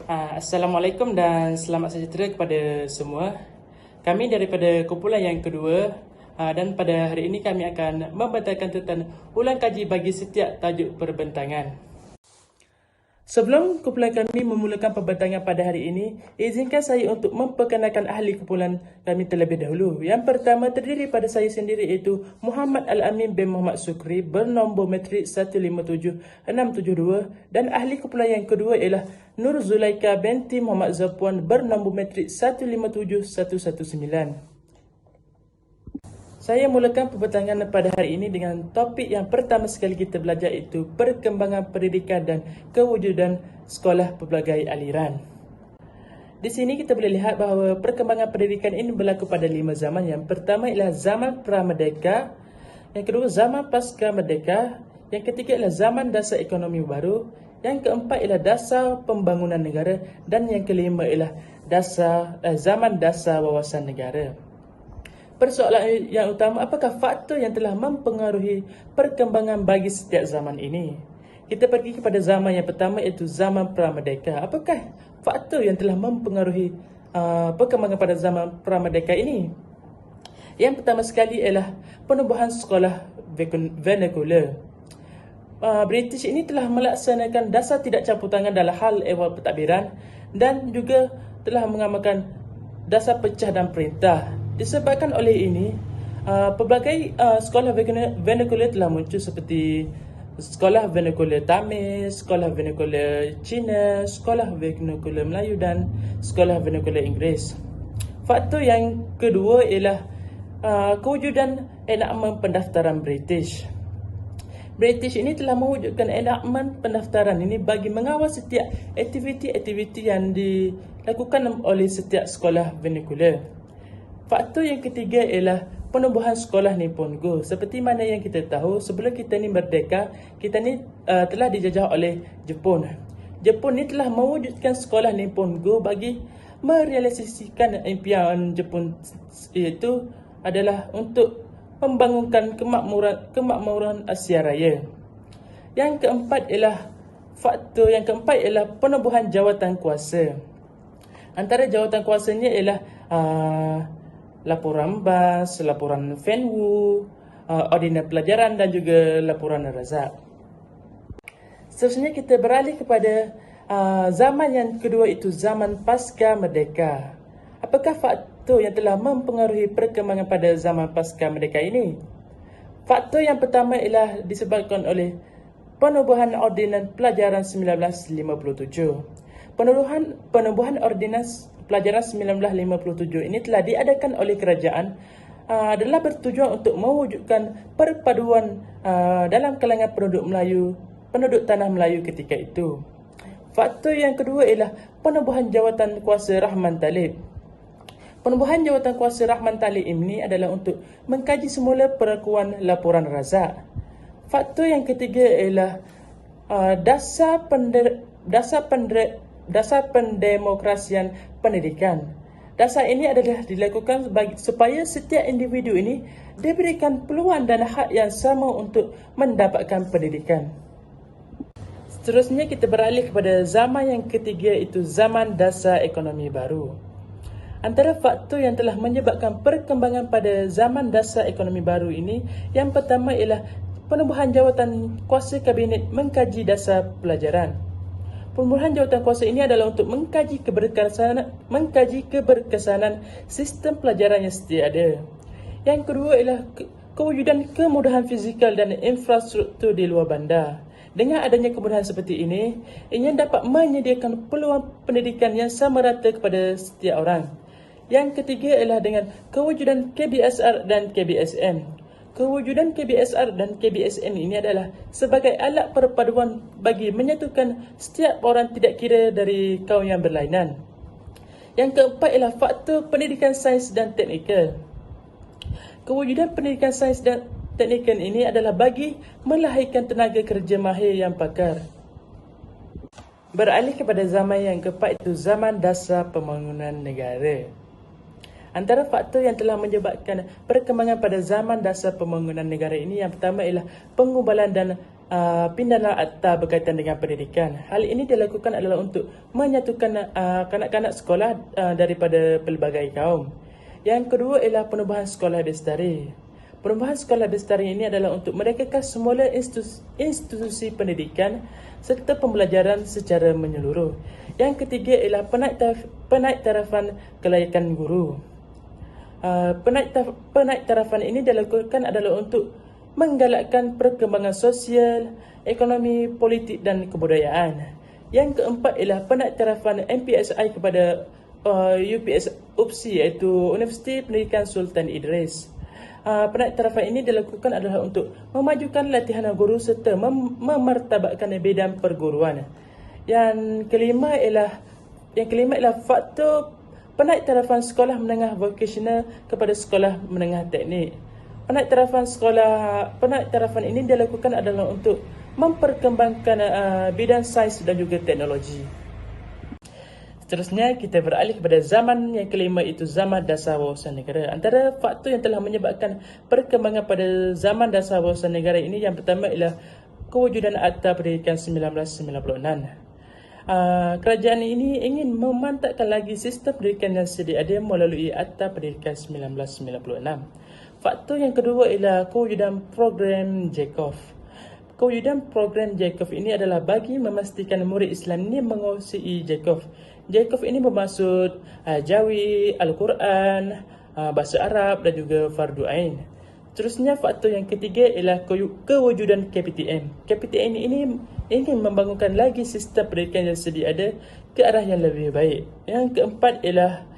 Assalamualaikum dan selamat sejahtera kepada semua. Kami daripada kumpulan yang kedua dan pada hari ini kami akan membentangkan tentang ulang kaji bagi setiap tajuk perbentangan. Sebelum kumpulan kami memulakan pembentangan pada hari ini, izinkan saya untuk memperkenalkan ahli kumpulan kami terlebih dahulu. Yang pertama terdiri pada saya sendiri iaitu Muhammad Al-Amin bin Muhammad Sukri bernombor matrik 157672 dan ahli kumpulan yang kedua ialah Nur Zulaika binti Muhammad Zapuan bernombor matrik 157119. Saya mulakan pembentangan pada hari ini dengan topik yang pertama sekali kita belajar iaitu perkembangan pendidikan dan kewujudan sekolah pelbagai aliran. Di sini kita boleh lihat bahawa perkembangan pendidikan ini berlaku pada 5 zaman. Yang pertama ialah zaman pra-merdeka, yang kedua zaman pasca-merdeka, yang ketiga ialah zaman dasar ekonomi baru, yang keempat ialah dasar pembangunan negara dan yang kelima ialah zaman dasar wawasan negara. Persoalan yang utama, apakah faktor yang telah mempengaruhi perkembangan bagi setiap zaman ini? Kita pergi kepada zaman yang pertama iaitu zaman pra-merdeka. Apakah faktor yang telah mempengaruhi perkembangan pada zaman pra-merdeka ini? Yang pertama sekali ialah penubuhan sekolah vernacular. British ini telah melaksanakan dasar tidak campur tangan dalam hal ehwal pentadbiran dan juga telah mengamalkan dasar pecah dan perintah. Disebabkan oleh ini, pelbagai sekolah vernacular telah muncul seperti sekolah vernacular Tamil, sekolah vernacular Cina, sekolah vernacular Melayu dan sekolah vernacular Inggeris. Faktor yang kedua ialah kewujudan enakmen pendaftaran British. British ini telah mewujudkan enakmen pendaftaran ini bagi mengawal setiap aktiviti-aktiviti yang dilakukan oleh setiap sekolah vernacular. Faktor yang ketiga ialah penubuhan sekolah Nippon Go. Seperti mana yang kita tahu, sebelum kita ni merdeka, kita ni telah dijajah oleh Jepun. Jepun ni telah mewujudkan sekolah Nippon Go bagi merealisasikan impian Jepun, iaitu adalah untuk membangunkan kemakmuran Asia Raya. Yang keempat ialah penubuhan jawatan kuasa. Antara jawatan kuasanya ialah laporan BAS, laporan Fenwu, ordinan pelajaran dan juga laporan razak. Seterusnya kita beralih kepada zaman yang kedua iaitu zaman pasca merdeka. Apakah faktor yang telah mempengaruhi perkembangan pada zaman pasca merdeka ini? Faktor yang pertama ialah disebabkan oleh penubuhan ordinan pelajaran 1957. Penubuhan ordinas pelajaran 1957 ini telah diadakan oleh kerajaan adalah bertujuan untuk mewujudkan perpaduan dalam kalangan penduduk tanah Melayu ketika itu. Faktor yang kedua ialah penubuhan jawatan kuasa Rahman Talib. Penubuhan jawatan kuasa Rahman Talib ini adalah untuk mengkaji semula perlakuan laporan razak. Faktor yang ketiga ialah dasar pendemokrasian pendidikan. Dasar ini adalah dilakukan supaya setiap individu ini diberikan peluang dan hak yang sama untuk mendapatkan pendidikan. Seterusnya kita beralih kepada zaman yang ketiga iaitu zaman dasar ekonomi baru. Antara faktor yang telah menyebabkan perkembangan pada zaman dasar ekonomi baru ini, yang pertama ialah penubuhan jawatan kuasa kabinet mengkaji dasar pelajaran. Penubuhan jawatan kuasa ini adalah untuk mengkaji keberkesanan sistem pelajaran yang sedia ada. Yang kedua ialah kewujudan kemudahan fizikal dan infrastruktur di luar bandar. Dengan adanya kemudahan seperti ini, ia dapat menyediakan peluang pendidikan yang sama rata kepada setiap orang. Yang ketiga ialah dengan kewujudan KBSR dan KBSM. Kewujudan KBSR dan KBSM ini adalah sebagai alat perpaduan bagi menyatukan setiap orang tidak kira dari kaum yang berlainan. Yang keempat ialah faktor pendidikan sains dan teknikal. Kewujudan pendidikan sains dan teknikal ini adalah bagi melahirkan tenaga kerja mahir yang pakar. Beralih kepada zaman yang keempat iaitu zaman dasar pembangunan negara. Antara faktor yang telah menyebabkan perkembangan pada zaman dasar pembangunan negara ini, yang pertama ialah pengubalan dan pindahan akta berkaitan dengan pendidikan. Hal ini dilakukan adalah untuk menyatukan kanak-kanak sekolah daripada pelbagai kaum. Yang kedua ialah penubuhan sekolah bestari. Penubuhan sekolah bestari ini adalah untuk merekakan semula institusi pendidikan serta pembelajaran secara menyeluruh. Yang ketiga ialah penaiktarafan kelayakan guru. Penaiktarafan ini dilakukan adalah untuk menggalakkan perkembangan sosial, ekonomi, politik dan kebudayaan. Yang keempat ialah penaiktarafan MPSI kepada UPSI iaitu Universiti Pendidikan Sultan Idris. Penaiktarafan ini dilakukan adalah untuk memajukan latihan guru serta memartabatkan bidang perguruan. Yang kelima ialah faktor penaiktarafan sekolah menengah vokasional kepada sekolah menengah teknik. Penaiktarafan ini dilakukan adalah untuk memperkembangkan bidang sains dan juga teknologi. Seterusnya kita beralih kepada zaman yang kelima, iaitu zaman dasar wawasan negara. Antara faktor yang telah menyebabkan perkembangan pada zaman dasar wawasan negara ini, yang pertama ialah kewujudan Akta Pendidikan 1996. Kerajaan ini ingin memantapkan lagi sistem pendidikan yang sedia ada melalui Akta Pendidikan 1996. Faktor yang kedua ialah kewujudan program JCOF. Kewujudan program JCOF ini adalah bagi memastikan murid Islam ini menguasai JCOF. JCOF ini bermaksud Jawi, Al-Quran, bahasa Arab dan juga Fardu Ain. Terusnya faktor yang ketiga ialah kewujudan KPTM. KPTM ini ingin membangunkan lagi sistem pendidikan yang sedia ada ke arah yang lebih baik. Yang keempat ialah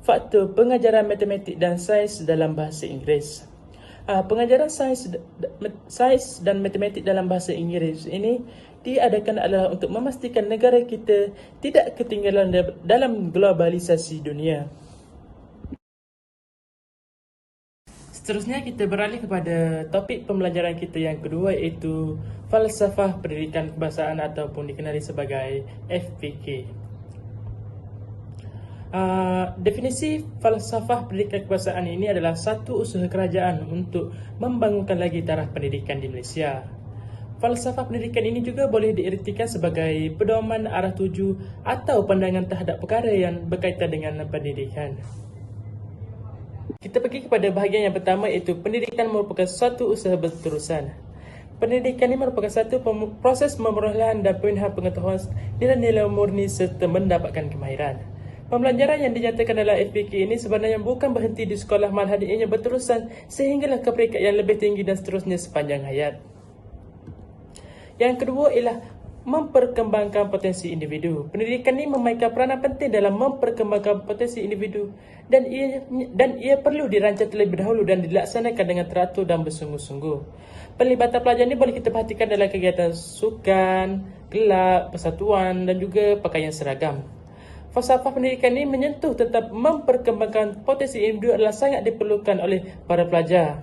faktor pengajaran matematik dan sains dalam bahasa Inggeris. Pengajaran sains dan matematik dalam bahasa Inggeris ini diadakan adalah untuk memastikan negara kita tidak ketinggalan dalam globalisasi dunia. Seterusnya kita beralih kepada topik pembelajaran kita yang kedua, iaitu falsafah pendidikan kebangsaan ataupun dikenali sebagai FPK. Definisi falsafah pendidikan kebangsaan ini adalah satu usaha kerajaan untuk membangunkan lagi taraf pendidikan di Malaysia. Falsafah pendidikan ini juga boleh diertikan sebagai pedoman arah tuju atau pandangan terhadap perkara yang berkaitan dengan pendidikan. Kita pergi kepada bahagian yang pertama, iaitu pendidikan merupakan suatu usaha berterusan. Pendidikan ini merupakan satu proses pemerolehan dan pemindahan pengetahuan nilai-nilai murni serta mendapatkan kemahiran. Pembelajaran yang dinyatakan dalam FPK ini sebenarnya bukan berhenti di sekolah, malah ianya berterusan sehinggalah ke peringkat yang lebih tinggi dan seterusnya sepanjang hayat. Yang kedua ialah memperkembangkan potensi individu. Pendidikan ini memainkan peranan penting dalam memperkembangkan potensi individu dan ia perlu dirancang terlebih dahulu dan dilaksanakan dengan teratur dan bersungguh-sungguh. Pelibatan pelajar ini boleh kita perhatikan dalam kegiatan sukan, kelab, persatuan dan juga pakaian seragam. Falsafah pendidikan ini menyentuh tentang memperkembangkan potensi individu adalah sangat diperlukan oleh para pelajar.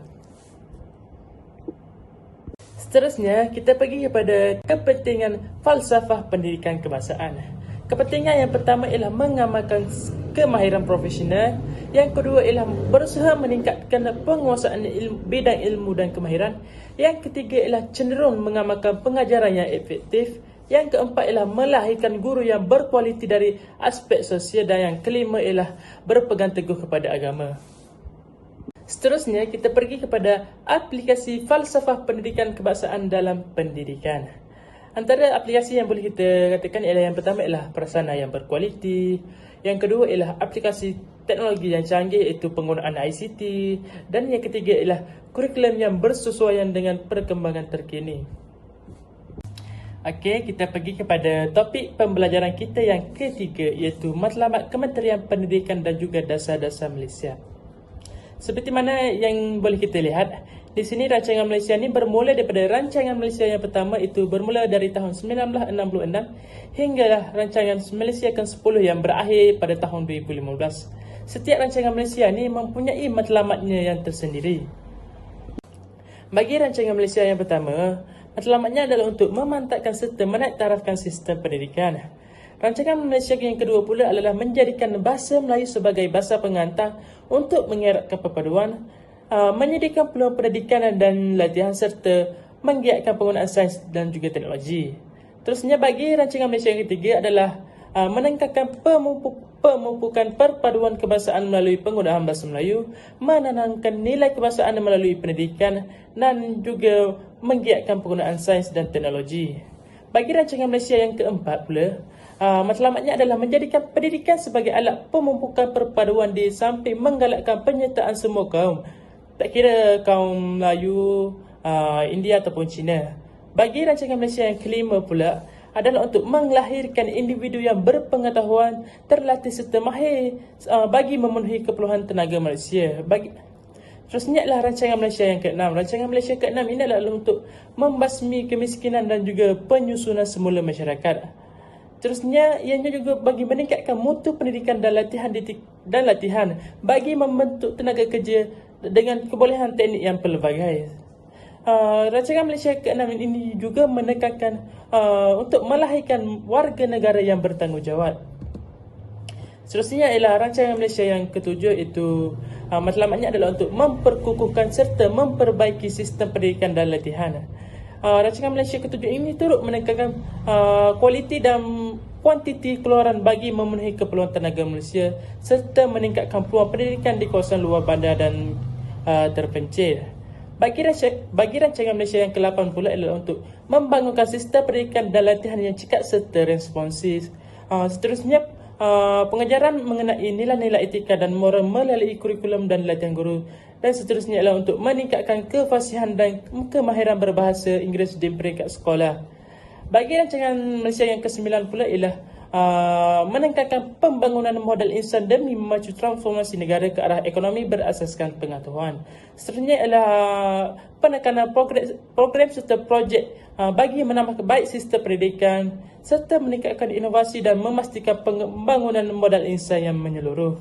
Seterusnya, kita pergi kepada kepentingan falsafah pendidikan kebangsaan. Kepentingan yang pertama ialah mengamalkan kemahiran profesional. Yang kedua ialah berusaha meningkatkan penguasaan bidang ilmu dan kemahiran. Yang ketiga ialah cenderung mengamalkan pengajaran yang efektif. Yang keempat ialah melahirkan guru yang berkualiti dari aspek sosial. Dan yang kelima ialah berpegang teguh kepada agama. Seterusnya, kita pergi kepada aplikasi falsafah pendidikan kebangsaan dalam pendidikan. Antara aplikasi yang boleh kita katakan ialah yang pertama ialah prasarana yang berkualiti. Yang kedua ialah aplikasi teknologi yang canggih, iaitu penggunaan ICT. Dan yang ketiga ialah kurikulum yang bersesuaian dengan perkembangan terkini. Okey, kita pergi kepada topik pembelajaran kita yang ketiga, iaitu matlamat Kementerian Pendidikan dan juga dasar-dasar Malaysia. Seperti mana yang boleh kita lihat, di sini rancangan Malaysia ini bermula daripada rancangan Malaysia yang pertama, itu bermula dari tahun 1966 hinggalah rancangan Malaysia ke-10 yang berakhir pada tahun 2015. Setiap rancangan Malaysia ini mempunyai matlamatnya yang tersendiri. Bagi rancangan Malaysia yang pertama, matlamatnya adalah untuk memantapkan serta menaiktarafkan sistem pendidikan. Rancangan Malaysia yang kedua pula adalah menjadikan bahasa Melayu sebagai bahasa pengantar untuk mengeratkan perpaduan, menyediakan peluang pendidikan dan latihan serta menggiatkan penggunaan sains dan juga teknologi. Terusnya, bagi rancangan Malaysia yang ketiga adalah meningkatkan pemupukan perpaduan kebangsaan melalui penggunaan bahasa Melayu, menanamkan nilai kebangsaan melalui pendidikan dan juga menggiatkan penggunaan sains dan teknologi. Bagi rancangan Malaysia yang keempat pula, matlamatnya adalah menjadikan pendidikan sebagai alat pemupukan perpaduan di samping menggalakkan penyertaan semua kaum, tak kira kaum Melayu, India ataupun Cina. Bagi rancangan Malaysia yang kelima pula adalah untuk melahirkan individu yang berpengetahuan, terlatih serta mahir bagi memenuhi keperluan tenaga Malaysia. Terusnya adalah rancangan Malaysia yang keenam. Rancangan Malaysia ke-6 ini adalah untuk membasmi kemiskinan dan juga penyusunan semula masyarakat. Terusnya, ianya juga bagi meningkatkan mutu pendidikan dan latihan bagi membentuk tenaga kerja dengan kebolehan teknik yang pelbagai. Rancangan Malaysia ke-6 ini juga menekankan untuk melahirkan warga negara yang bertanggungjawab. Seterusnya ialah rancangan Malaysia yang ketujuh, itu matlamatnya adalah untuk memperkukuhkan serta memperbaiki sistem pendidikan dan latihan. Rancangan Malaysia ketujuh ini turut menekankan kualiti dan kuantiti keluaran bagi memenuhi keperluan tenaga Malaysia serta meningkatkan peluang pendidikan di kawasan luar bandar dan terpencil. Bagi rancangan Malaysia yang ke-8 pula adalah untuk membangunkan sistem pendidikan dan latihan yang cekap serta responsif. Seterusnya, pengajaran mengenai nilai-nilai etika dan moral melalui kurikulum dan latihan guru. Dan seterusnya adalah untuk meningkatkan kefasihan dan kemahiran berbahasa Inggeris di peringkat sekolah. Bagi rancangan Malaysia yang ke-9 pula ialah meningkatkan pembangunan modal insan demi memacu transformasi negara ke arah ekonomi berasaskan pengetahuan. Seterusnya ialah penekanan program serta projek bagi menambah baik sistem pendidikan serta meningkatkan inovasi dan memastikan pembangunan modal insan yang menyeluruh.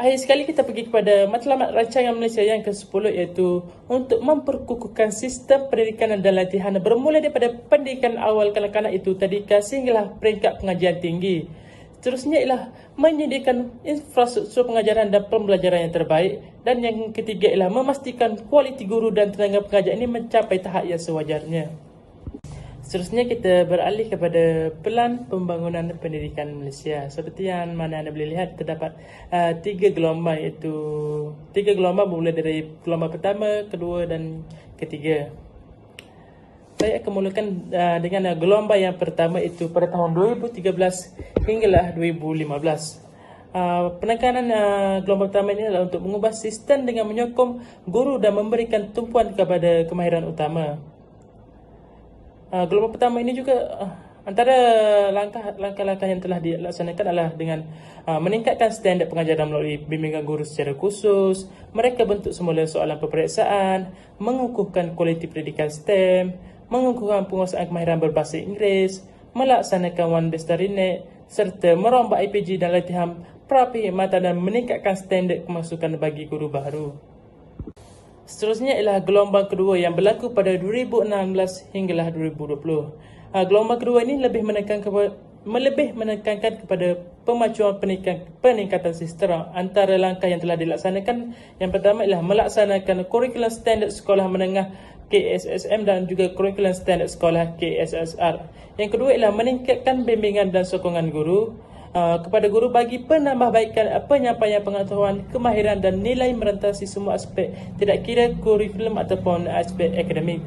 Akhir sekali kita pergi kepada matlamat rancangan Malaysia yang ke-10, iaitu untuk memperkukuhkan sistem pendidikan dan latihan bermula daripada pendidikan awal kanak-kanak itu tadika sehinggalah peringkat pengajian tinggi. Seterusnya ialah menyediakan infrastruktur pengajaran dan pembelajaran yang terbaik. Dan yang ketiga ialah memastikan kualiti guru dan tenaga pengajar ini mencapai tahap yang sewajarnya. Seterusnya kita beralih kepada pelan pembangunan pendidikan Malaysia. Seperti yang mana anda boleh lihat, terdapat tiga gelombang, iaitu tiga gelombang bermula dari gelombang pertama, kedua dan ketiga. Saya akan mulakan dengan gelombang yang pertama, itu pada tahun 2013 hinggalah 2015. Penekanan gelombang pertama ini adalah untuk mengubah sistem dengan menyokong guru dan memberikan tumpuan kepada kemahiran utama. Gelombang pertama ini juga antara langkah-langkah yang telah dilaksanakan adalah dengan meningkatkan standard pengajaran melalui bimbingan guru secara khusus, mereka bentuk semula soalan peperiksaan, mengukuhkan kualiti pendidikan STEM, mengukuhkan penguasaan kemahiran berbahasa Inggeris, melaksanakan One Best Net, serta merombak IPG dan latihan praperkhidmatan dan meningkatkan standard kemasukan bagi guru baru. Seterusnya ialah gelombang kedua yang berlaku pada 2016 hinggalah 2020. Gelombang kedua ini lebih menekankan kepada pemacuan peningkatan sistem. Antara langkah yang telah dilaksanakan, yang pertama ialah melaksanakan kurikulum standard sekolah menengah KSSM dan juga kurikulum standard sekolah KSSR. Yang kedua ialah meningkatkan bimbingan dan sokongan guru kepada guru bagi penambahbaikan penyampaian pengetahuan, kemahiran dan nilai merentasi semua aspek, tidak kira kurikulum ataupun aspek akademik.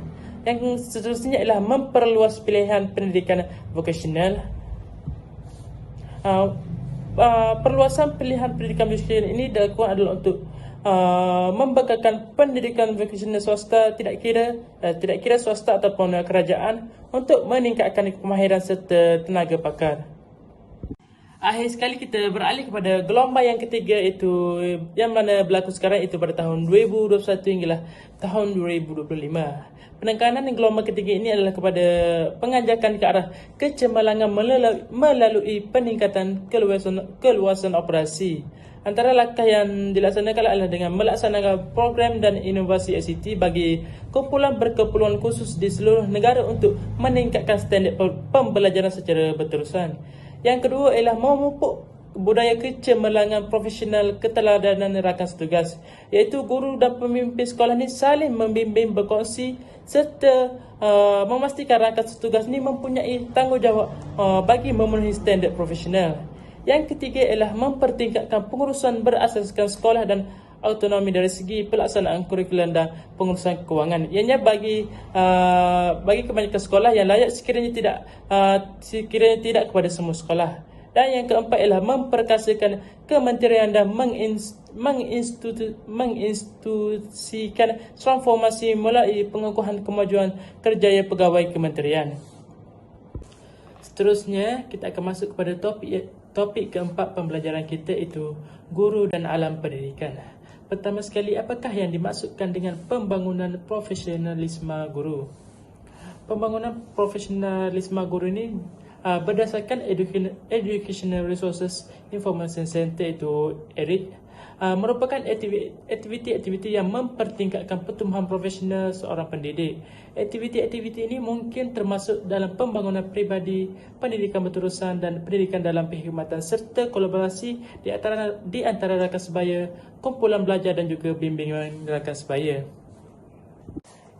Yang seterusnya ialah memperluas pilihan pendidikan vokasional. Perluasan pilihan pendidikan vokasional ini dilakukan adalah untuk membekalkan pendidikan vokasional swasta, tidak kira swasta ataupun kerajaan, untuk meningkatkan kemahiran serta tenaga pakar. Akhir sekali kita beralih kepada gelombang yang ketiga, itu yang mana berlaku sekarang, itu pada tahun 2021 hinggalah tahun 2025. Penekanan gelombang ketiga ini adalah kepada pengajakan ke arah kecemerlangan melalui peningkatan keluasan operasi. Antara langkah yang dilaksanakan adalah dengan melaksanakan program dan inovasi ICT bagi kumpulan berkeperluan khusus di seluruh negara untuk meningkatkan standard pembelajaran secara berterusan. Yang kedua ialah memupuk budaya kecemerlangan profesional keteladanan rakan setugas, iaitu guru dan pemimpin sekolah ni saling membimbing, berkongsi serta memastikan rakan setugas ni mempunyai tanggungjawab bagi memenuhi standard profesional. Yang ketiga ialah mempertingkatkan pengurusan berasaskan sekolah dan autonomi dari segi pelaksanaan kurikulum dan pengurusan kewangan. Ianya bagi kebanyakan sekolah yang layak sekiranya tidak kepada semua sekolah. Dan yang keempat ialah memperkasakan kementerian dan menginstitusikan transformasi melalui pengukuhan kemajuan kerjaya pegawai kementerian. Seterusnya, kita akan masuk kepada topik keempat pembelajaran kita, iaitu guru dan alam pendidikan. Pertama sekali, apakah yang dimaksudkan dengan pembangunan profesionalisme guru? Pembangunan profesionalisme guru ini berdasarkan Educational Resources Information Center, itu ERIC, merupakan aktiviti-aktiviti yang mempertingkatkan pertumbuhan profesional seorang pendidik. Aktiviti-aktiviti ini mungkin termasuk dalam pembangunan peribadi, pendidikan berterusan dan pendidikan dalam perkhidmatan serta kolaborasi di antara rakan sebaya, kumpulan belajar dan juga bimbingan rakan sebaya.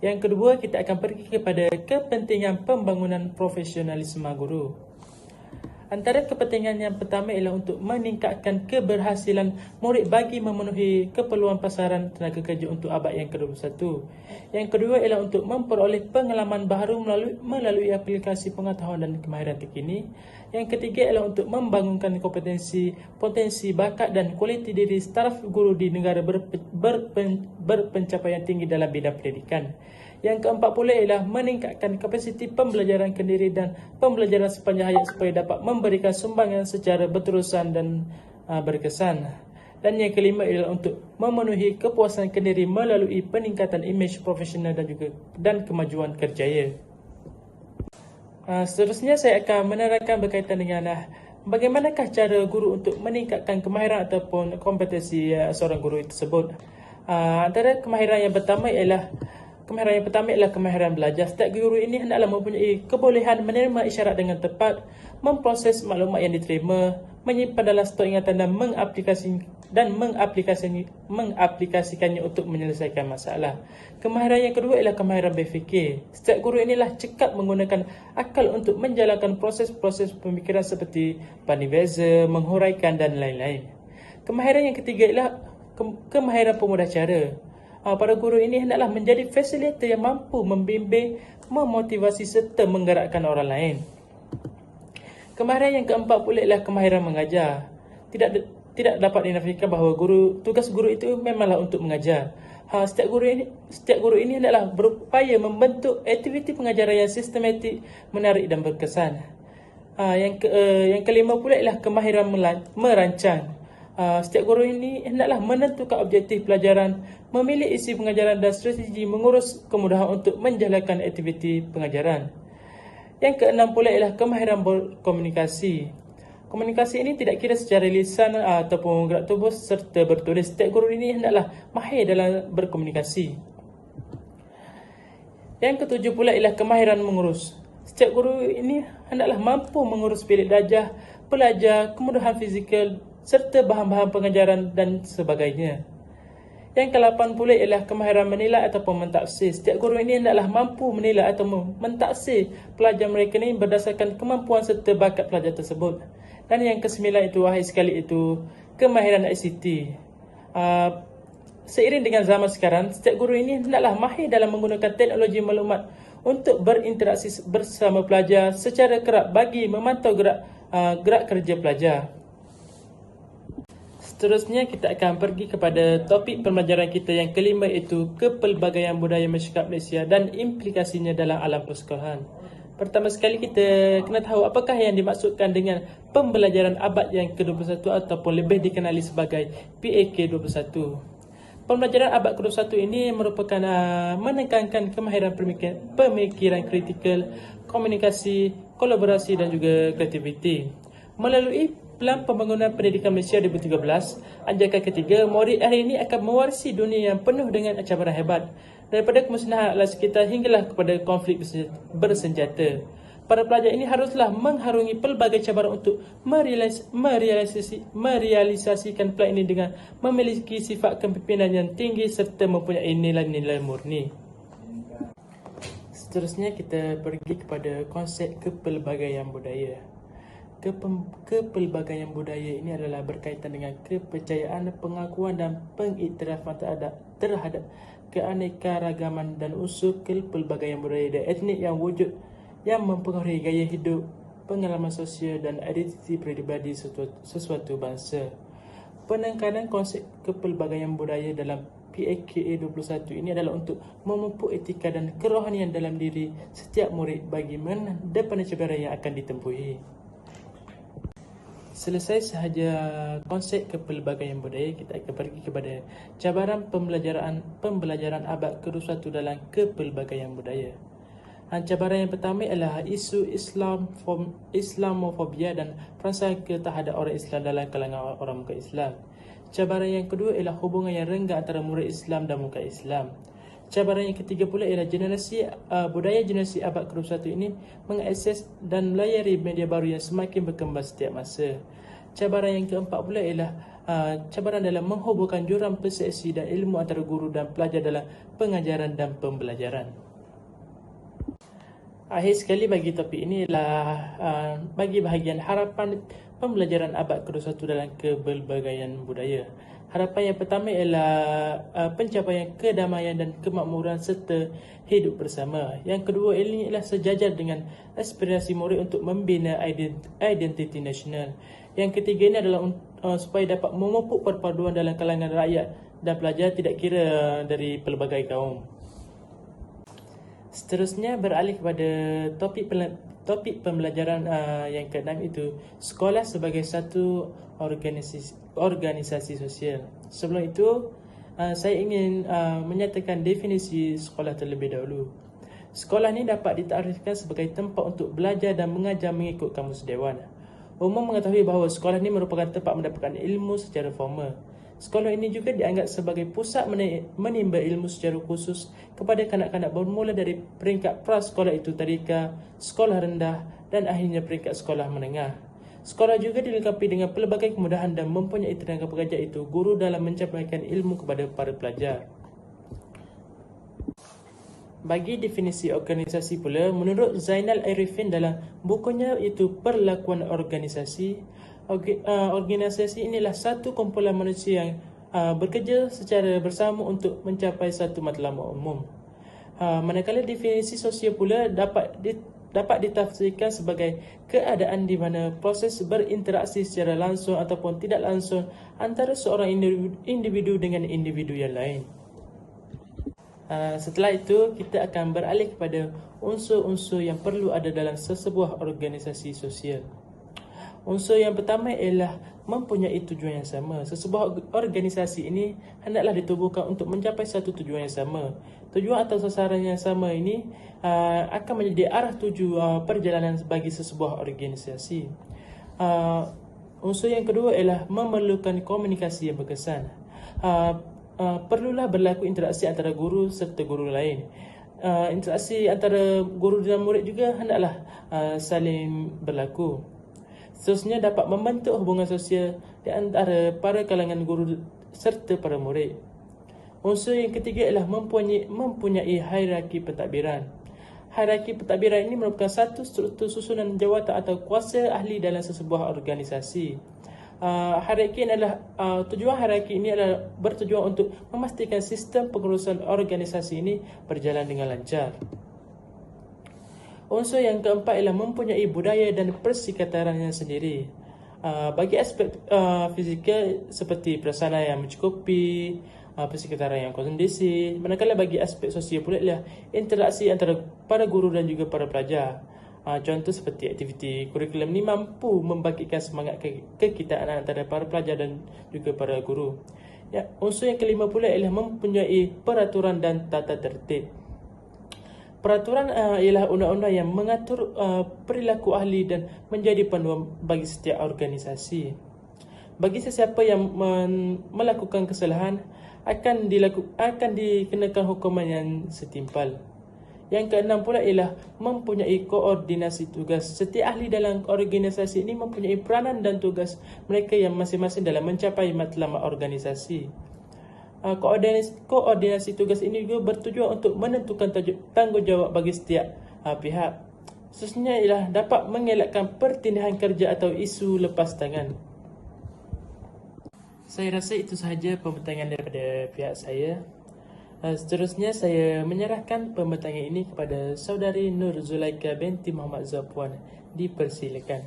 Yang kedua, kita akan pergi kepada kepentingan pembangunan profesionalisme guru. Antara kepentingan yang pertama ialah untuk meningkatkan keberhasilan murid bagi memenuhi keperluan pasaran tenaga kerja untuk abad yang ke-21. Yang kedua ialah untuk memperoleh pengalaman baharu melalui aplikasi pengetahuan dan kemahiran terkini. Yang ketiga ialah untuk membangunkan kompetensi, potensi, bakat dan kualiti diri staf guru di negara berpencapaian tinggi dalam bidang pendidikan. Yang keempat pula ialah meningkatkan kapasiti pembelajaran kendiri dan pembelajaran sepanjang hayat supaya dapat memberikan sumbangan secara berterusan dan berkesan. Dan yang kelima ialah untuk memenuhi kepuasan kendiri melalui peningkatan imej profesional dan kemajuan kerjaya. Seterusnya saya akan menerangkan berkaitan dengan bagaimanakah cara guru untuk meningkatkan kemahiran ataupun kompetensi seorang guru tersebut. Antara kemahiran yang pertama ialah kemahiran belajar. Setiap guru ini hendaklah mempunyai kebolehan menerima isyarat dengan tepat, memproses maklumat yang diterima, menyimpan dalam stok ingatan dan mengaplikasikannya untuk menyelesaikan masalah. Kemahiran yang kedua ialah kemahiran berfikir. Setiap guru inilah cekap menggunakan akal untuk menjalankan proses-proses pemikiran seperti banding beza, menghuraikan dan lain-lain. Kemahiran yang ketiga ialah kemahiran pemudah cara. Para guru ini hendaklah menjadi fasilitator yang mampu membimbing, memotivasi serta menggerakkan orang lain. Kemahiran yang keempat pula ialah kemahiran mengajar. Tidak dapat dinafikan bahawa tugas guru itu memanglah untuk mengajar. Setiap guru ini hendaklah berupaya membentuk aktiviti pengajaran yang sistematik, menarik dan berkesan. Yang kelima pula ialah kemahiran merancang. Setiap guru ini hendaklah menentukan objektif pelajaran, memilih isi pengajaran dan strategi mengurus kemudahan untuk menjalankan aktiviti pengajaran. Yang keenam pula ialah kemahiran berkomunikasi. Komunikasi ini tidak kira secara lisan ataupun gerak tubuh serta bertulis. Setiap guru ini hendaklah mahir dalam berkomunikasi. Yang ketujuh pula ialah kemahiran mengurus. Setiap guru ini hendaklah mampu mengurus bilik darjah, pelajar, kemudahan fizikal serta bahan-bahan pengajaran dan sebagainya. Yang ke-8 pula ialah kemahiran menilai ataupun mentaksir. Setiap guru ini hendaklah mampu menilai atau mentaksir pelajar mereka ini berdasarkan kemampuan serta bakat pelajar tersebut. Dan yang ke-9 itu, wahai sekali, itu kemahiran ICT. Seiring dengan zaman sekarang, setiap guru ini hendaklah mahir dalam menggunakan teknologi maklumat untuk berinteraksi bersama pelajar secara kerap bagi memantau gerak kerja pelajar. Seterusnya kita akan pergi kepada topik pembelajaran kita yang kelima, iaitu kepelbagaian budaya masyarakat Malaysia dan implikasinya dalam alam persekolahan. Pertama sekali kita kena tahu apakah yang dimaksudkan dengan pembelajaran abad yang ke-21 ataupun lebih dikenali sebagai PAK21. Pembelajaran abad ke-21 ini merupakan menekankan kemahiran pemikiran kritikal, komunikasi, kolaborasi dan juga kreativiti. Melalui Pelan Pembangunan Pendidikan Malaysia 2013, anjakan ketiga, murid hari ini akan mewarisi dunia yang penuh dengan ancaman hebat, daripada kemusnahan alam sekitar hinggalah kepada konflik bersenjata. Para pelajar ini haruslah mengharungi pelbagai cabaran untuk merealisasikan plan ini dengan memiliki sifat kepimpinan yang tinggi serta mempunyai nilai-nilai murni. Seterusnya kita pergi kepada konsep kepelbagaian budaya. Kepelbagaian budaya ini adalah berkaitan dengan kepercayaan, pengakuan dan pengiktirafan terhadap keanekaragaman dan unsur kepelbagaian budaya dan etnik yang mempengaruhi gaya hidup, pengalaman sosial dan identiti peribadi sesuatu bangsa. Penekanan konsep kepelbagaian budaya dalam PAKA 21 ini adalah untuk memupuk etika dan kerohanian dalam diri setiap murid bagi mendepan cabaran yang akan ditempuhi. Selesai sahaja konsep kepelbagaian budaya, kita akan pergi kepada cabaran pembelajaran abad ke-21 dalam kepelbagaian budaya. Cabaran yang pertama ialah isu Islamofobia dan prasangka terhadap orang Islam dalam kalangan orang muka Islam. Cabaran yang kedua ialah hubungan yang renggang antara murid Islam dan muka Islam. Cabaran yang ketiga pula ialah budaya generasi abad ke-21 ini mengakses dan melayari media baru yang semakin berkembang setiap masa. Cabaran yang keempat pula ialah cabaran dalam menghubungkan jurang persepsi dan ilmu antara guru dan pelajar dalam pengajaran dan pembelajaran. Akhir sekali bagi topik ini ialah bagi bahagian harapan pembelajaran abad ke-21 dalam kepelbagaian budaya. Harapan yang pertama ialah pencapaian kedamaian dan kemakmuran serta hidup bersama. Yang kedua ini ialah sejajar dengan aspirasi murid untuk membina identiti nasional. Yang ketiga ini adalah supaya dapat memupuk perpaduan dalam kalangan rakyat dan pelajar tidak kira dari pelbagai kaum. Seterusnya beralih kepada topik pembelajaran yang keenam, itu sekolah sebagai satu organisasi sosial. Sebelum itu, saya ingin menyatakan definisi sekolah terlebih dahulu. Sekolah ini dapat ditakrifkan sebagai tempat untuk belajar dan mengajar mengikut kamus dewan. Umum mengetahui bahawa sekolah ini merupakan tempat mendapatkan ilmu secara formal. Sekolah ini juga dianggap sebagai pusat menimba ilmu secara khusus kepada kanak-kanak bermula dari peringkat prasekolah itu tadika, sekolah rendah dan akhirnya peringkat sekolah menengah. Sekolah juga dilengkapi dengan pelbagai kemudahan dan mempunyai tenaga pengajar itu guru dalam mencapai ilmu kepada para pelajar. Bagi definisi organisasi pula, menurut Zainal Arifin dalam bukunya itu Perlakuan Organisasi, organisasi inilah satu kumpulan manusia yang bekerja secara bersama untuk mencapai satu matlamat umum. Manakala definisi sosial pula dapat ditafsirkan sebagai keadaan di mana proses berinteraksi secara langsung ataupun tidak langsung antara seorang individu dengan individu yang lain. Setelah itu, kita akan beralih kepada unsur-unsur yang perlu ada dalam sesebuah organisasi sosial. Unsur yang pertama ialah mempunyai tujuan yang sama. Sesebuah organisasi ini hendaklah ditubuhkan untuk mencapai satu tujuan yang sama. Tujuan atau sasaran yang sama ini akan menjadi arah tuju perjalanan bagi sesebuah organisasi. Unsur yang kedua ialah memerlukan komunikasi yang berkesan. Perlulah berlaku interaksi antara guru serta guru lain. Interaksi antara guru dan murid juga hendaklah saling berlaku. Seterusnya dapat membentuk hubungan sosial di antara para kalangan guru serta para murid. Unsur yang ketiga ialah mempunyai hierarki pentadbiran. Hierarki pentadbiran ini merupakan satu struktur susunan jawatan atau kuasa ahli dalam sesebuah organisasi. Tujuan hierarki ini adalah bertujuan untuk memastikan sistem pengurusan organisasi ini berjalan dengan lancar. Unsur yang keempat ialah mempunyai budaya dan persekitaran yang sendiri. Bagi aspek fizikal seperti prasarana yang mencukupi, persekitaran yang kondisi, manakala bagi aspek sosial pula ialah interaksi antara para guru dan juga para pelajar. Contoh seperti aktiviti kurikulum ini mampu membangkitkan semangat kekitaan antara para pelajar dan juga para guru. Unsur yang kelima pula ialah mempunyai peraturan dan tata tertib. Peraturan ialah undang-undang yang mengatur perilaku ahli dan menjadi panduan bagi setiap organisasi. Bagi sesiapa yang melakukan kesalahan akan dikenakan hukuman yang setimpal. Yang keenam pula ialah mempunyai koordinasi tugas. Setiap ahli dalam organisasi ini mempunyai peranan dan tugas mereka yang masing-masing dalam mencapai matlamat organisasi. Koordinasi tugas ini juga bertujuan untuk menentukan tanggungjawab bagi setiap pihak. Khususnya ialah dapat mengelakkan pertindahan kerja atau isu lepas tangan. Saya rasa itu sahaja pembentangan daripada pihak saya. Seterusnya saya menyerahkan pembentangan ini kepada saudari Nur Zulaika binti Muhammad Zapuan. Dipersilakan.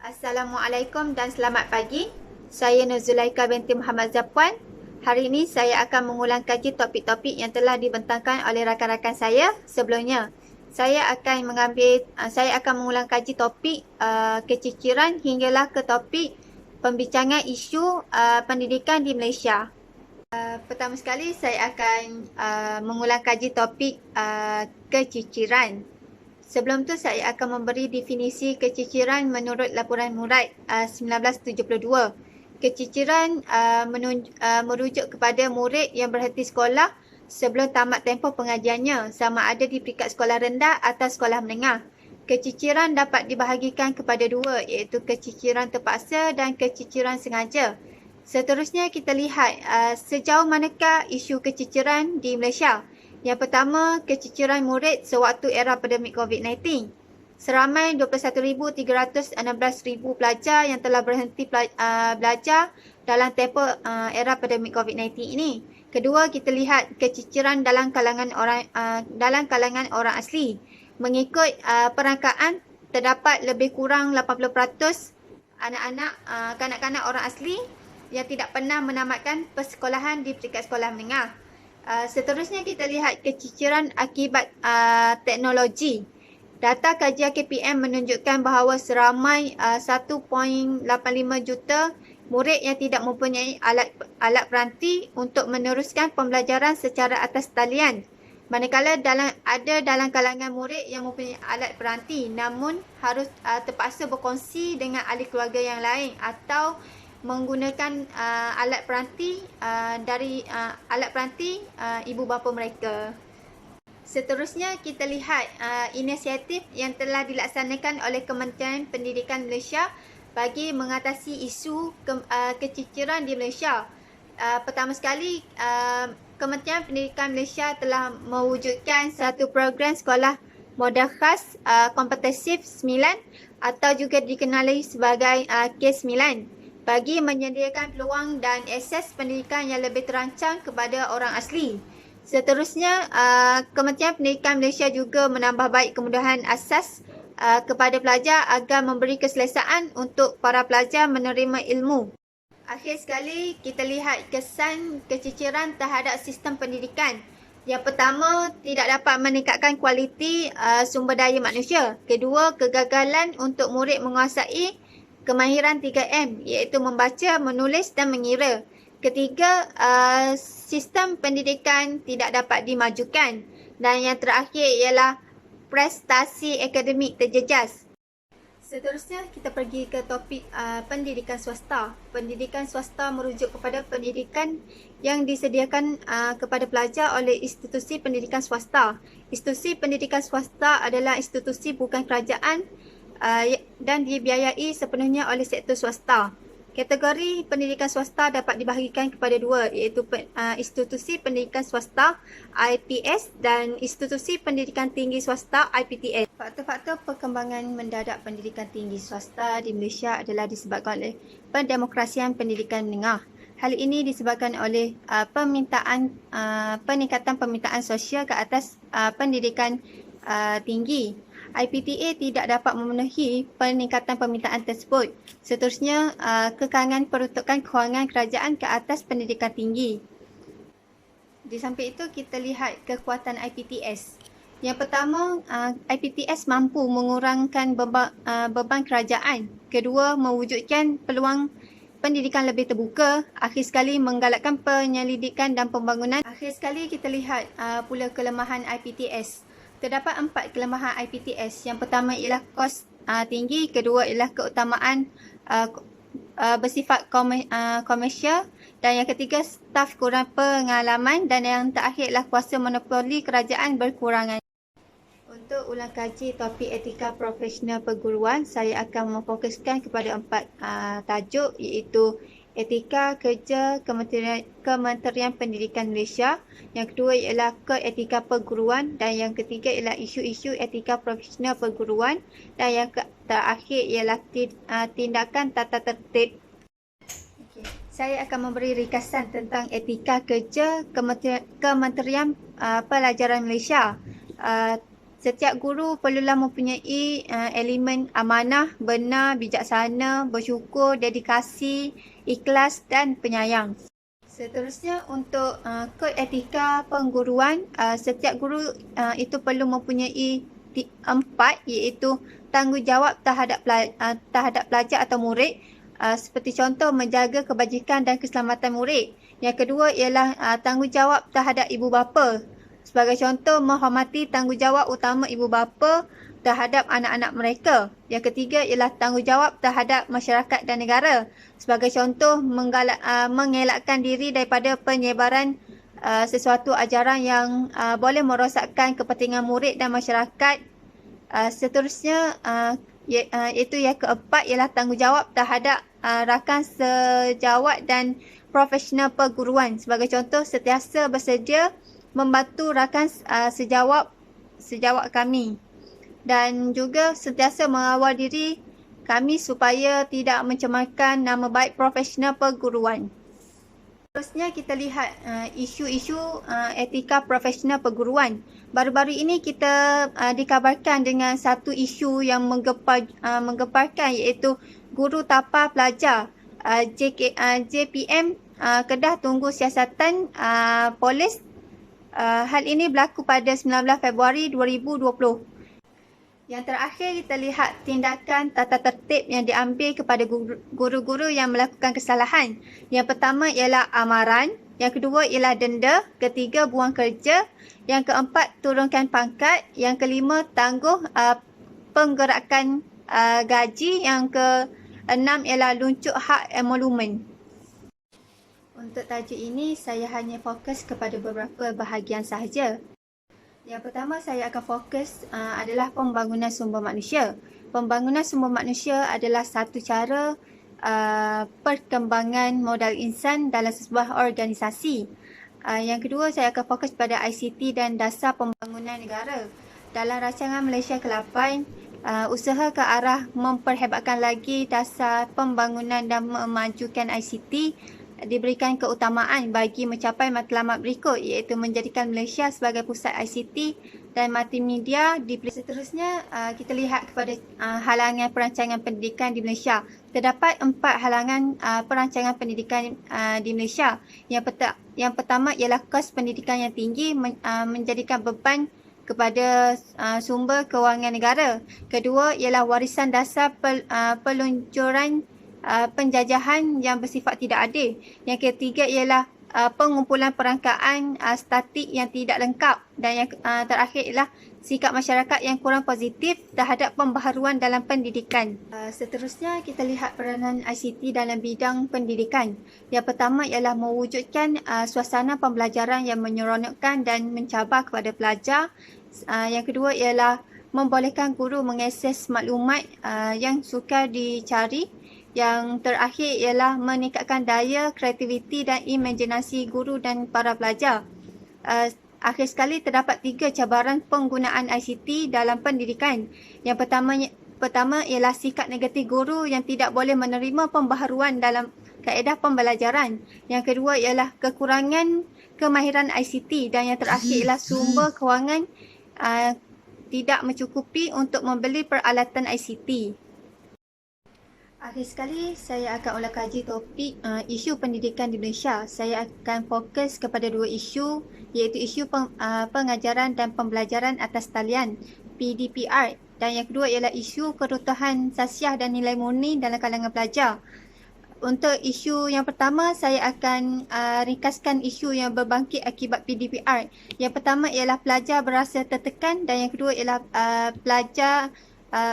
Assalamualaikum dan selamat pagi. Saya Nur Zulaika binti Muhammad Zapuan. Hari ini saya akan mengulang kaji topik-topik yang telah dibentangkan oleh rakan-rakan saya sebelumnya. Saya akan mengulang kaji topik keciciran hinggalah ke topik pembincangan isu pendidikan di Malaysia. Pertama sekali saya akan mengulang kaji topik keciciran. Sebelum tu saya akan memberi definisi keciciran menurut laporan Murad 1972. Keciciran merujuk kepada murid yang berhenti sekolah sebelum tamat tempoh pengajiannya, sama ada di peringkat sekolah rendah atau sekolah menengah. Keciciran dapat dibahagikan kepada dua, iaitu keciciran terpaksa dan keciciran sengaja. Seterusnya kita lihat sejauh manakah isu keciciran di Malaysia. Yang pertama, keciciran murid sewaktu era pandemik COVID-19. Seramai 21,316 pelajar yang telah berhenti belajar dalam tempoh era pandemik COVID-19 ini. Kedua, kita lihat keciciran dalam kalangan orang asli. Mengikut perangkaan, terdapat lebih kurang 80% kanak-kanak orang asli yang tidak pernah menamatkan persekolahan di peringkat sekolah menengah. Seterusnya kita lihat keciciran akibat teknologi. Data kajian KPM menunjukkan bahawa seramai 1.85 juta murid yang tidak mempunyai alat peranti untuk meneruskan pembelajaran secara atas talian. Manakala dalam kalangan murid yang mempunyai alat peranti namun harus terpaksa berkongsi dengan ahli keluarga yang lain atau menggunakan alat peranti ibu bapa mereka. Seterusnya kita lihat inisiatif yang telah dilaksanakan oleh Kementerian Pendidikan Malaysia bagi mengatasi isu keciciran di Malaysia. Pertama sekali, Kementerian Pendidikan Malaysia telah mewujudkan satu program sekolah modal khas kompetensif 9 atau juga dikenali sebagai K9 bagi menyediakan peluang dan akses pendidikan yang lebih terancang kepada orang asli. Seterusnya, Kementerian Pendidikan Malaysia juga menambah baik kemudahan asas kepada pelajar agar memberi keselesaan untuk para pelajar menerima ilmu. Akhir sekali, kita lihat kesan keciciran terhadap sistem pendidikan. Yang pertama, tidak dapat meningkatkan kualiti sumber daya manusia. Kedua, kegagalan untuk murid menguasai kemahiran 3M, iaitu membaca, menulis dan mengira. Ketiga, sistem pendidikan tidak dapat dimajukan. Dan yang terakhir ialah prestasi akademik terjejas. Seterusnya kita pergi ke topik pendidikan swasta. Pendidikan swasta merujuk kepada pendidikan yang disediakan kepada pelajar oleh institusi pendidikan swasta. Institusi pendidikan swasta adalah institusi bukan kerajaan dan dibiayai sepenuhnya oleh sektor swasta. Kategori pendidikan swasta dapat dibahagikan kepada dua, iaitu institusi pendidikan swasta IPS dan institusi pendidikan tinggi swasta IPTS. Faktor-faktor perkembangan mendadak pendidikan tinggi swasta di Malaysia adalah disebabkan oleh pendemokrasian pendidikan menengah. Hal ini disebabkan oleh peningkatan permintaan sosial ke atas pendidikan tinggi. IPTA tidak dapat memenuhi peningkatan permintaan tersebut. Seterusnya, kekangan peruntukan kewangan kerajaan ke atas pendidikan tinggi. Di samping itu, kita lihat kekuatan IPTS. Yang pertama, IPTS mampu mengurangkan beban kerajaan. Kedua, mewujudkan peluang pendidikan lebih terbuka. Akhir sekali, menggalakkan penyelidikan dan pembangunan. Akhir sekali, kita lihat pula kelemahan IPTS. Terdapat 4 kelemahan IPTS. Yang pertama ialah kos tinggi, kedua ialah keutamaan bersifat komersial, Dan yang ketiga, staf kurang pengalaman. Dan yang terakhir ialah kuasa monopoli kerajaan berkurangan. Untuk ulang kaji topik etika profesional perguruan, saya akan memfokuskan kepada 4 tajuk, iaitu etika kerja Kementerian Pendidikan Malaysia. Yang kedua ialah keetika perguruan, dan yang ketiga ialah isu-isu etika profesional perguruan, dan yang terakhir ialah tindakan tata tertib. Saya akan memberi ringkasan tentang etika kerja Kementerian Pelajaran Malaysia. Setiap guru perlulah mempunyai elemen amanah, benar, bijaksana, bersyukur, dedikasi, ikhlas dan penyayang. Seterusnya untuk kod etika pengguruan, setiap guru itu perlu mempunyai 4, iaitu tanggungjawab terhadap pelajar atau murid, seperti contoh menjaga kebajikan dan keselamatan murid. Yang kedua ialah tanggungjawab terhadap ibu bapa. Sebagai contoh, menghormati tanggungjawab utama ibu bapa terhadap anak-anak mereka. Yang ketiga ialah tanggungjawab terhadap masyarakat dan negara. Sebagai contoh, mengelakkan diri daripada penyebaran sesuatu ajaran yang boleh merosakkan kepentingan murid dan masyarakat. Seterusnya, iaitu yang keempat ialah tanggungjawab terhadap rakan sejawat dan profesional perguruan. Sebagai contoh, sentiasa bersedia membantu rakan sejawat kami, dan juga sentiasa mengawal diri kami supaya tidak mencemarkan nama baik profesional perguruan. Seterusnya kita lihat isu-isu etika profesional perguruan. Baru-baru ini kita dikabarkan dengan satu isu yang menggemparkan, iaitu guru tapar pelajar JPM Kedah tunggu siasatan polis. Hal ini berlaku pada 19 Februari 2020. Yang terakhir, kita lihat tindakan tata tertib yang diambil kepada guru-guru yang melakukan kesalahan. Yang pertama ialah amaran, yang kedua ialah denda, ketiga buang kerja, yang keempat turunkan pangkat, yang kelima tangguh penggerakan gaji, yang keenam ialah luncuk hak emolumen. Untuk tajuk ini, saya hanya fokus kepada beberapa bahagian sahaja. Yang pertama, saya akan fokus adalah pembangunan sumber manusia. Pembangunan sumber manusia adalah satu cara perkembangan modal insan dalam sebuah organisasi. Yang kedua, saya akan fokus pada ICT dan dasar pembangunan negara. Dalam rancangan Malaysia ke-8, usaha ke arah memperhebatkan lagi dasar pembangunan dan memajukan ICT diberikan keutamaan bagi mencapai matlamat berikut, iaitu menjadikan Malaysia sebagai pusat ICT dan multimedia. Seterusnya, kita lihat kepada halangan perancangan pendidikan di Malaysia. Terdapat 4 halangan perancangan pendidikan di Malaysia. Yang pertama ialah kos pendidikan yang tinggi menjadikan beban kepada sumber kewangan negara. Kedua ialah warisan dasar peluncuran penjajahan yang bersifat tidak adil. Yang ketiga ialah pengumpulan perangkaan statik yang tidak lengkap. Dan yang terakhir ialah sikap masyarakat yang kurang positif terhadap pembaharuan dalam pendidikan. Seterusnya, kita lihat peranan ICT dalam bidang pendidikan. Yang pertama ialah mewujudkan suasana pembelajaran yang menyeronokkan dan mencabar kepada pelajar. Yang kedua ialah membolehkan guru mengakses maklumat yang sukar dicari. Yang terakhir ialah meningkatkan daya kreativiti dan imajinasi guru dan para pelajar. Akhir sekali, terdapat 3 cabaran penggunaan ICT dalam pendidikan. Yang pertama ialah sikap negatif guru yang tidak boleh menerima pembaharuan dalam kaedah pembelajaran. Yang kedua ialah kekurangan kemahiran ICT. Dan yang terakhir ialah sumber kewangan tidak mencukupi untuk membeli peralatan ICT. Akhir sekali, saya akan ulang kaji topik isu pendidikan di Malaysia. Saya akan fokus kepada 2 isu, iaitu isu pengajaran dan pembelajaran atas talian PDPR, dan yang kedua ialah isu kerutuhan sasiah dan nilai murni dalam kalangan pelajar. Untuk isu yang pertama, saya akan ringkaskan isu yang berbangkit akibat PDPR. Yang pertama ialah pelajar berasa tertekan, dan yang kedua ialah pelajar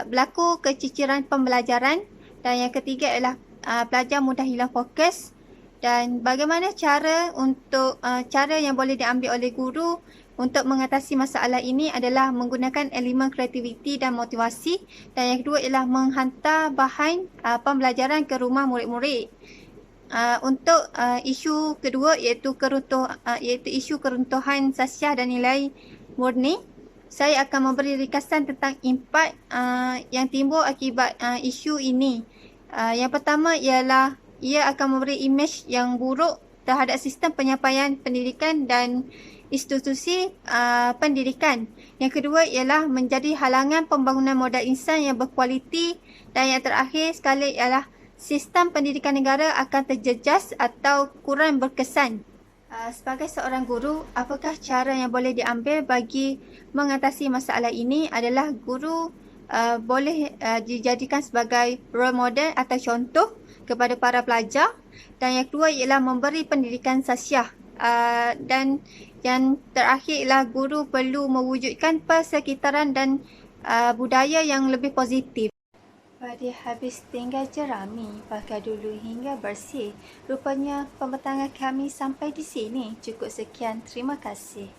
berlaku keciciran pembelajaran. Dan yang ketiga ialah pelajar mudah hilang fokus. Dan bagaimana cara yang boleh diambil oleh guru untuk mengatasi masalah ini adalah menggunakan elemen kreativiti dan motivasi, dan yang kedua ialah menghantar bahan pembelajaran ke rumah murid-murid. Untuk isu kedua iaitu isu keruntuhan sasiah dan nilai murni, saya akan memberi ringkasan tentang impak yang timbul akibat isu ini. Yang pertama ialah ia akan memberi imej yang buruk terhadap sistem penyampaian pendidikan dan institusi pendidikan. Yang kedua ialah menjadi halangan pembangunan modal insan yang berkualiti, dan yang terakhir sekali ialah sistem pendidikan negara akan terjejas atau kurang berkesan. Sebagai seorang guru, apakah cara yang boleh diambil bagi mengatasi masalah ini adalah guru boleh dijadikan sebagai role model atau contoh kepada para pelajar, dan yang kedua ialah memberi pendidikan sasiah, dan yang terakhir ialah guru perlu mewujudkan persekitaran dan budaya yang lebih positif. Pada habis tinggal jerami, pakai dulu hingga bersih. Rupanya pembentangan kami sampai di sini. Cukup sekian, terima kasih.